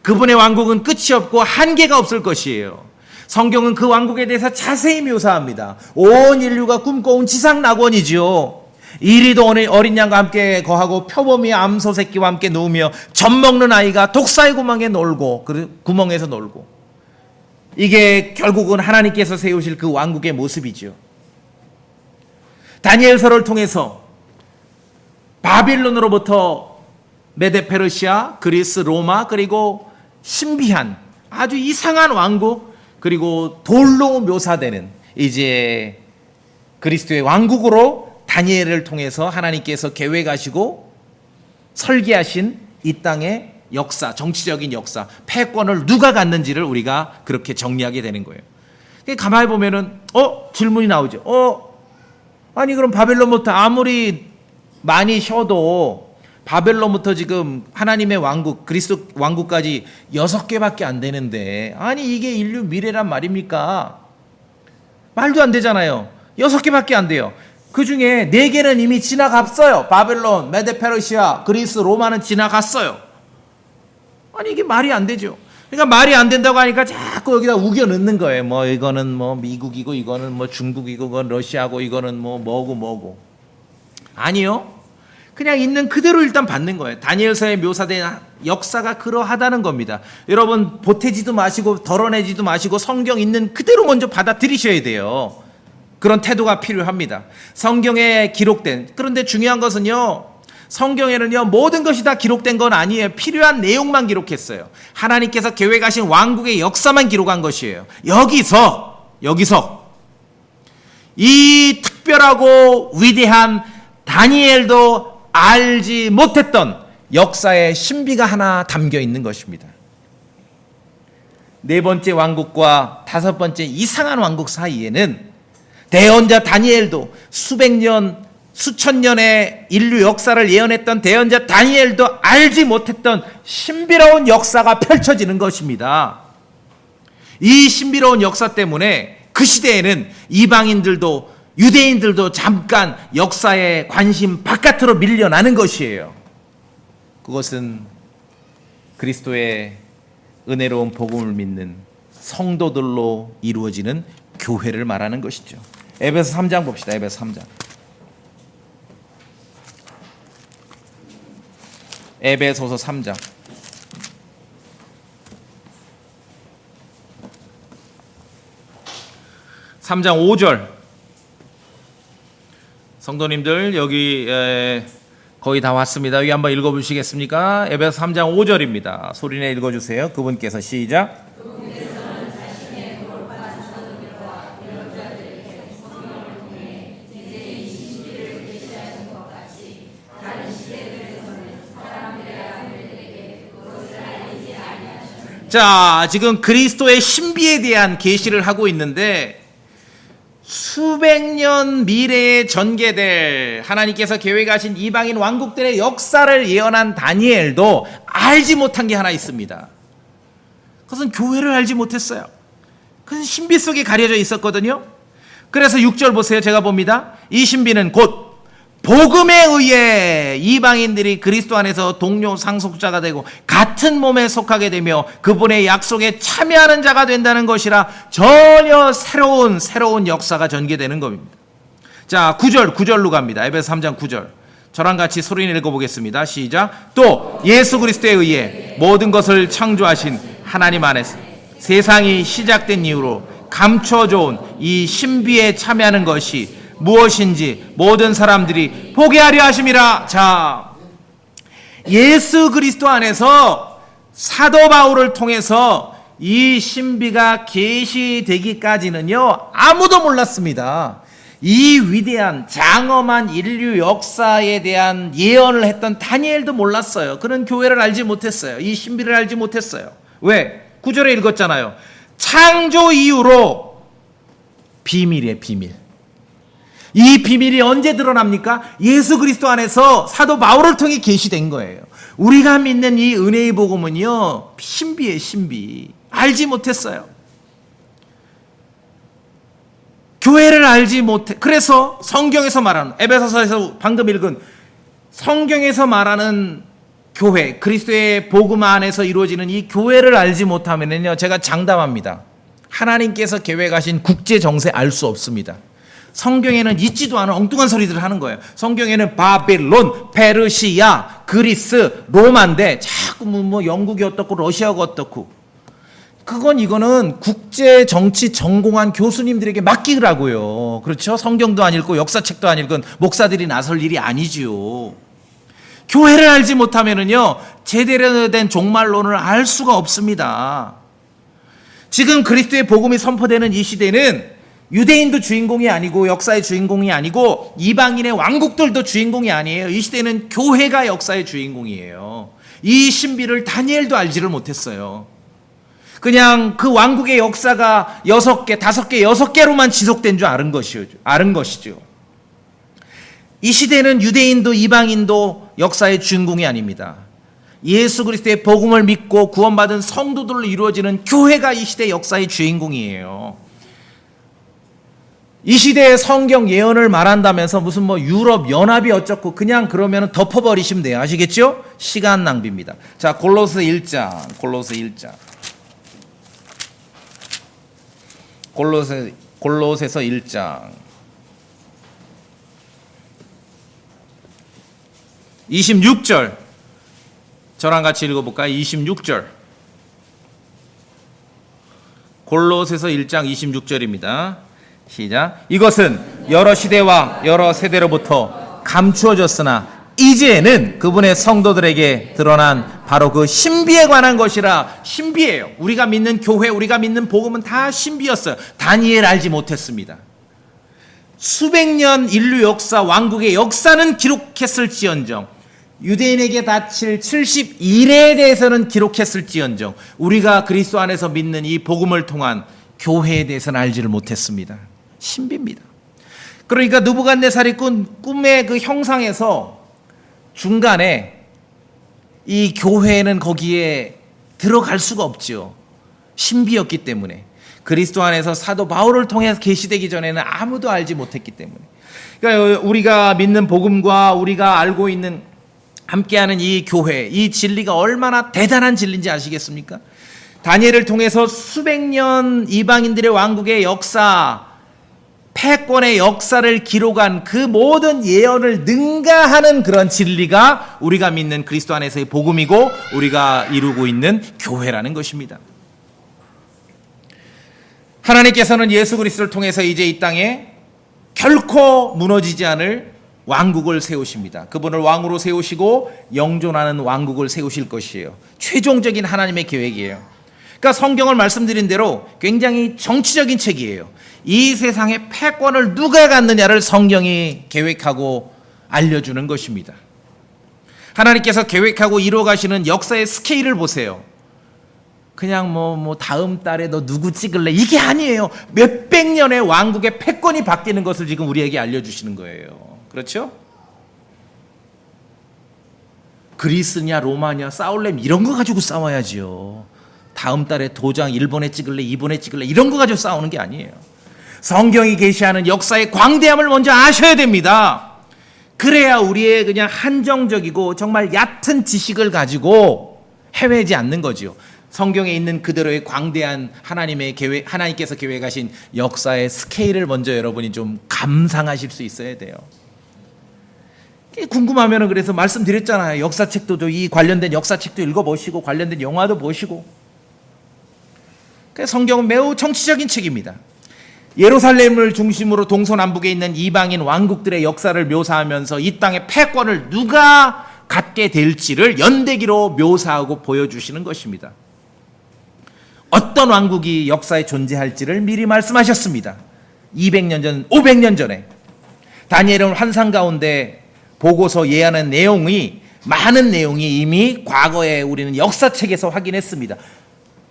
그분의 왕국은 끝이 없고 한계가 없을 것이에요. 성경은 그 왕국에 대해서 자세히 묘사합니다. 온 인류가 꿈꿔온 지상 낙원이지요. 이리도 어린 양과 함께 거하고 표범이 암소 새끼와 함께 누우며 젖 먹는 아이가 독사의 구멍에서 놀고 이게 결국은 하나님께서 세우실 그 왕국의 모습이죠. 다니엘서를 통해서 바빌론으로부터 메데페르시아, 그리스, 로마 그리고 신비한 아주 이상한 왕국 그리고 돌로 묘사되는 이제 그리스도의 왕국으로 다니엘을 통해서 하나님께서 계획하시고 설계하신 이 땅의 역사, 정치적인 역사, 패권을 누가 갖는지를 우리가 그렇게 정리하게 되는 거예요. 가만히 보면은 질문이 나오죠. 아니 그럼 바벨론부터 아무리 많이 쉬어도 바벨론부터 지금 하나님의 왕국, 그리스도 왕국까지 6개밖에 안 되는데 아니 이게 인류 미래란 말입니까? 말도 안 되잖아요. 6개밖에 안 돼요. 그 중에 4개는 이미 지나갔어요. 바벨론, 메데페르시아, 그리스, 로마는 지나갔어요. 아니 이게 말이 안 되죠. 그러니까 말이 안 된다고 하니까 자꾸 여기다 우겨 넣는 거예요. 뭐 이거는 뭐 미국이고 이거는 뭐 중국이고 이건 러시아고 이거는 뭐 뭐고 아니요. 그냥 있는 그대로 일단 받는 거예요. 다니엘서에 묘사된 역사가 그러하다는 겁니다. 여러분 보태지도 마시고 덜어내지도 마시고 성경 있는 그대로 먼저 받아들이셔야 돼요. 그런 태도가 필요합니다. 성경에 기록된, 그런데 중요한 것은요, 성경에는요 모든 것이 다 기록된 건 아니에요. 필요한 내용만 기록했어요. 하나님께서 계획하신 왕국의 역사만 기록한 것이에요. 여기서 이 특별하고 위대한 다니엘도 알지 못했던 역사의 신비가 하나 담겨 있는 것입니다. 4번째 왕국과 5번째 이상한 왕국 사이에는 대언자 다니엘도 수천 년의 인류 역사를 예언했던 대언자 다니엘도 알지 못했던 신비로운 역사가 펼쳐지는 것입니다. 이 신비로운 역사 때문에 그 시대에는 이방인들도 유대인들도 잠깐 역사의 관심 바깥으로 밀려나는 것이에요. 그것은 그리스도의 은혜로운 복음을 믿는 성도들로 이루어지는 교회를 말하는 것이죠. 에베소 3장 봅시다. 에베소 3장. 에베소서 3장. 3장 5절. 성도님들 여기 거의 다 왔습니다. 여기 한번 읽어보시겠습니까? 에베소 3장 5절입니다. 소리내 읽어주세요. 그분께서 시작. 자, 지금 그리스도의 신비에 대한 계시를 하고 있는데 수백 년 미래에 전개될 하나님께서 계획하신 이방인 왕국들의 역사를 예언한 다니엘도 알지 못한 게 하나 있습니다. 그것은 교회를 알지 못했어요. 그것은 신비 속에 가려져 있었거든요. 그래서 6절 보세요. 제가 봅니다. 이 신비는 곧 복음에 의해 이방인들이 그리스도 안에서 동료 상속자가 되고 같은 몸에 속하게 되며 그분의 약속에 참여하는 자가 된다는 것이라 전혀 새로운 역사가 전개되는 겁니다. 자, 9절로 갑니다. 에베소 3장 9절. 저랑 같이 소리내 읽어보겠습니다. 시작. 또 예수 그리스도에 의해 모든 것을 창조하신 하나님 안에서 세상이 시작된 이후로 감춰져 온 이 신비에 참여하는 것이 무엇인지 모든 사람들이 보게 하려 하심이라. 자, 예수 그리스도 안에서 사도 바울을 통해서 이 신비가 계시되기까지는요 아무도 몰랐습니다. 이 위대한 장엄한 인류 역사에 대한 예언을 했던 다니엘도 몰랐어요. 그는 교회를 알지 못했어요. 이 신비를 알지 못했어요. 왜? 9절에 읽었잖아요. 창조 이후로 비밀이에요, 비밀. 이 비밀이 언제 드러납니까? 예수 그리스도 안에서 사도 바울을 통해 계시된 거예요. 우리가 믿는 이 은혜의 복음은요 신비예요, 신비. 알지 못했어요. 교회를 알지 못해. 그래서 성경에서 말하는, 에베소서에서 방금 읽은 성경에서 말하는 교회, 그리스도의 복음 안에서 이루어지는 이 교회를 알지 못하면요 제가 장담합니다. 하나님께서 계획하신 국제 정세 알 수 없습니다. 성경에는 있지도 않은 엉뚱한 소리들을 하는 거예요. 성경에는 바빌론, 페르시아, 그리스, 로마인데 자꾸 뭐 영국이 어떻고 러시아가 어떻고, 이거는 국제 정치 전공한 교수님들에게 맡기라고요. 그렇죠? 성경도 안 읽고 역사책도 안 읽은 목사들이 나설 일이 아니지요. 교회를 알지 못하면은요 제대로 된 종말론을 알 수가 없습니다. 지금 그리스도의 복음이 선포되는 이 시대는 유대인도 주인공이 아니고 역사의 주인공이 아니고 이방인의 왕국들도 주인공이 아니에요. 이 시대는 교회가 역사의 주인공이에요. 이 신비를 다니엘도 알지를 못했어요. 그냥 그 왕국의 역사가 6개, 5개, 6개로만 지속된 줄 아는 것이죠. 이 시대는 유대인도 이방인도 역사의 주인공이 아닙니다. 예수 그리스도의 복음을 믿고 구원받은 성도들로 이루어지는 교회가 이 시대의 역사의 주인공이에요. 이 시대의 성경 예언을 말한다면서 무슨 뭐 유럽 연합이 어쩌고 그냥 그러면 덮어버리시면 돼요. 아시겠죠? 시간 낭비입니다. 자, 골로새 1장. 골로새서 1장 26절 저랑 같이 읽어볼까요? 26절 골로새서 1장 26절입니다. 시작. 이것은 여러 시대와 여러 세대로부터 감추어졌으나 이제는 그분의 성도들에게 드러난 바로 그 신비에 관한 것이라. 신비예요. 우리가 믿는 교회, 우리가 믿는 복음은 다 신비였어요. 다니엘 알지 못했습니다. 수백 년 인류 역사, 왕국의 역사는 기록했을지언정, 유대인에게 닥칠 71회에 대해서는 기록했을지언정, 우리가 그리스도 안에서 믿는 이 복음을 통한 교회에 대해서는 알지를 못했습니다. 신비입니다. 그러니까 느부갓네살이 꾼 꿈의 그 형상에서 중간에 이 교회는 거기에 들어갈 수가 없죠. 신비였기 때문에. 그리스도 안에서 사도 바울을 통해서 계시되기 전에는 아무도 알지 못했기 때문에. 그러니까 우리가 믿는 복음과 우리가 알고 있는 함께하는 이 교회, 이 진리가 얼마나 대단한 진리인지 아시겠습니까? 다니엘을 통해서 수백 년 이방인들의 왕국의 역사, 패권의 역사를 기록한 그 모든 예언을 능가하는 그런 진리가 우리가 믿는 그리스도 안에서의 복음이고 우리가 이루고 있는 교회라는 것입니다. 하나님께서는 예수 그리스도를 통해서 이제 이 땅에 결코 무너지지 않을 왕국을 세우십니다. 그분을 왕으로 세우시고 영존하는 왕국을 세우실 것이에요. 최종적인 하나님의 계획이에요. 그러니까 성경을 말씀드린 대로 굉장히 정치적인 책이에요. 이 세상의 패권을 누가 갖느냐를 성경이 계획하고 알려주는 것입니다. 하나님께서 계획하고 이루어가시는 역사의 스케일을 보세요. 그냥 뭐 다음 달에 너 누구 찍을래? 이게 아니에요. 몇백 년의 왕국의 패권이 바뀌는 것을 지금 우리에게 알려주시는 거예요. 그렇죠? 그리스냐 로마냐 싸울래면 이런 거 가지고 싸워야지요. 다음 달에 도장 일본에 찍을래 이번에 찍을래 이런 거 가지고 싸우는 게 아니에요. 성경이 계시하는 역사의 광대함을 먼저 아셔야 됩니다. 그래야 우리의 그냥 한정적이고 정말 얕은 지식을 가지고 헤매지 않는 거지요. 성경에 있는 그대로의 광대한 하나님의 계획, 하나님께서 계획하신 역사의 스케일을 먼저 여러분이 좀 감상하실 수 있어야 돼요. 궁금하면은 그래서 말씀드렸잖아요. 역사책도 이 관련된 역사책도 읽어보시고 관련된 영화도 보시고. 성경은 매우 정치적인 책입니다. 예루살렘을 중심으로 동서남북에 있는 이방인 왕국들의 역사를 묘사하면서 이 땅의 패권을 누가 갖게 될지를 연대기로 묘사하고 보여주시는 것입니다. 어떤 왕국이 역사에 존재할지를 미리 말씀하셨습니다. 200년 전, 500년 전에 다니엘은 환상 가운데 보고서 예하는 내용이 많은 내용이 이미 과거에 우리는 역사책에서 확인했습니다.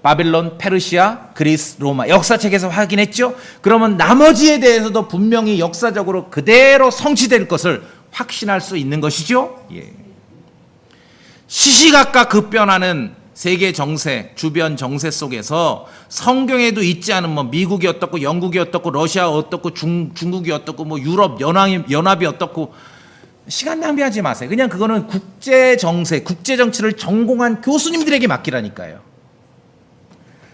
바벨론, 페르시아, 그리스, 로마 역사책에서 확인했죠. 그러면 나머지에 대해서도 분명히 역사적으로 그대로 성취될 것을 확신할 수 있는 것이죠. 예. 시시각각 급변하는 세계 정세, 주변 정세 속에서 성경에도 있지 않은 뭐 미국이 어떻고 영국이 어떻고 러시아 어떻고 중국이 어떻고 뭐 유럽 연합이 어떻고 시간 낭비하지 마세요. 그냥 그거는 국제 정세, 국제 정치를 전공한 교수님들에게 맡기라니까요.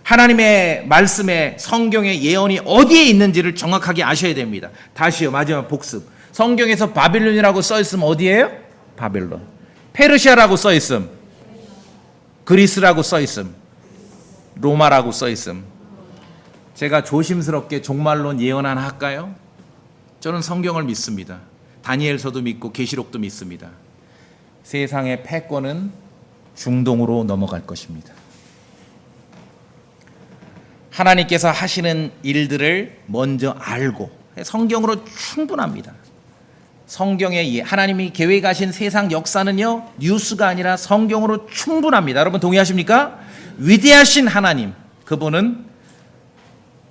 하나님의 말씀에 성경의 예언이 어디에 있는지를 정확하게 아셔야 됩니다. 다시요, 마지막 복습. 성경에서 바빌론이라고 써 있으면 어디예요? 바빌론. 페르시아라고 써 있음, 그리스라고 써 있음, 로마라고 써 있음. 제가 조심스럽게 종말론 예언 하나 할까요? 저는 성경을 믿습니다. 다니엘서도 믿고 계시록도 믿습니다. 세상의 패권은 중동으로 넘어갈 것입니다. 하나님께서 하시는 일들을 먼저 알고, 성경으로 충분합니다. 성경에 하나님이 계획하신 세상 역사는요, 뉴스가 아니라 성경으로 충분합니다. 여러분 동의하십니까? 위대하신 하나님, 그분은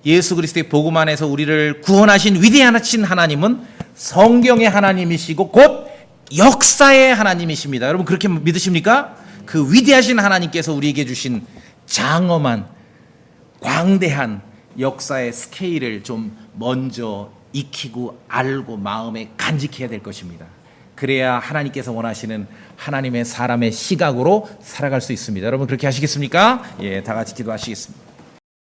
예수 그리스도의 복음 안에서 우리를 구원하신 위대하신 하나님은 성경의 하나님이시고 곧 역사의 하나님이십니다. 여러분 그렇게 믿으십니까? 그 위대하신 하나님께서 우리에게 주신 장엄한 광대한 역사의 스케일을 좀 먼저 익히고 알고 마음에 간직해야 될 것입니다. 그래야 하나님께서 원하시는 하나님의 사람의 시각으로 살아갈 수 있습니다. 여러분 그렇게 하시겠습니까? 예, 다 같이 기도하시겠습니다.